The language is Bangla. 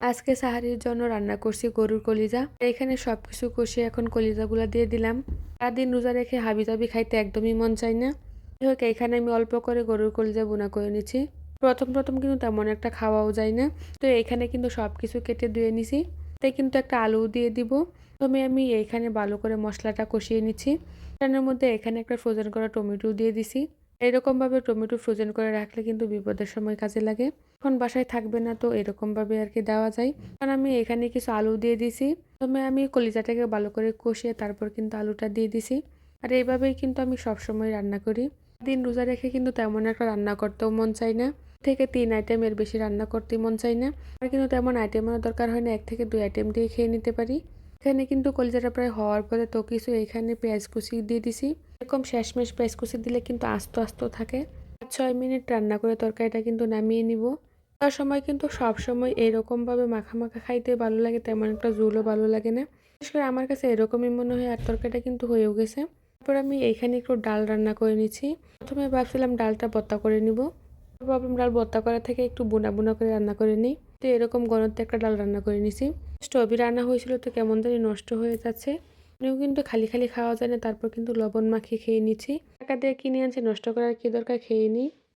আজকে সাহারির জন্য রান্না করছি গরুর কলিজা। এখানে সবকিছু কষিয়ে এখন কলিজাগুলা দিয়ে দিলাম। সারাদিন রোজা রেখে হাবিজাবি খাইতে একদমই মন চায় না। যাই হোক, এখানে আমি অল্প করে গরুর কলিজা ভুনা করে নিচ্ছি। প্রথম প্রথম কিন্তু তেমন একটা খাওয়াও যায় না। তো এখানে কিন্তু সবকিছু কেটে ধুয়ে নিছি। তাই কিন্তু একটা আলু দিয়ে দিব। প্রথমে আমি এইখানে ভালো করে মশলাটা কষিয়ে নিচ্ছি। রান্নার মধ্যে এখানে একটা ফ্রোজেন করা টমেটো দিয়ে দিছি। এরকমভাবে টমেটো ফ্রোজেন করে রাখলে কিন্তু বিপদের সময় কাজে লাগে। এখন বাসায় থাকবে না, তো এরকমভাবে আর কি দেওয়া যায়। কারণ আমি এখানে কিছু আলু দিয়ে দিছি। প্রথমে আমি কলিজাটাকে ভালো করে কষিয়ে তারপর কিন্তু আলুটা দিয়ে দিছি। আর এইভাবেই কিন্তু আমি সবসময় রান্না করি। দিন রোজা রেখে কিন্তু তেমন একটা রান্না করতেও মন চায় না। থেকে 3 আইটেমের বেশি রান্না করতে মন চায় না। আর কিন্তু তেমন আইটেমের দরকার হয় না, 1 থেকে 2 আইটেম দিয়ে খেয়ে নিতে পারি। এখানে কিন্তু কলিজাটা প্রায় হওয়ার পরে তো কিছু এখানে পেঁয়াজ কুচি দিয়ে দিছি। এরকম শেষমেশ পেঁয়াজ কুচি দিলে কিন্তু আস্ত আস্ত থাকে। 5-6 মিনিট রান্না করে তরকারিটা কিন্তু নামিয়ে নিব। তার সময় কিন্তু সব সময় এরকম ভাবে মাখা মাখা খাইতে ভালো লাগে, তেমন একটা ঝোলও ভালো লাগে না। বিশেষ করে আমার কাছে এরকমই মনে হয়। আর তরকারিটা কিন্তু হয়েও গেছে। তারপর আমি এইখানে একটু ডাল রান্না করে নিচ্ছি। প্রথমে ভাবছিলাম ডালটা ভর্তা করে নিব। ভাবলাম ডাল ভর্তা করা থেকে একটু বুনা বুনা করে রান্না করে নিই। তো এরকম গরমতে একটা ডাল রান্না করে নিছি। স্টোভে রান্না হয়েছিল তো কেমন জানি নষ্ট হয়ে যাচ্ছে। এও কিন্তু খালি খালি খাওয়া যায় না, তারপর কিন্তু লবণ মাখিয়ে খেয়ে নিচ্ছি। টাকা দিয়ে কিনে আনছি, নষ্ট করার কি দরকার, খেয়ে নিই।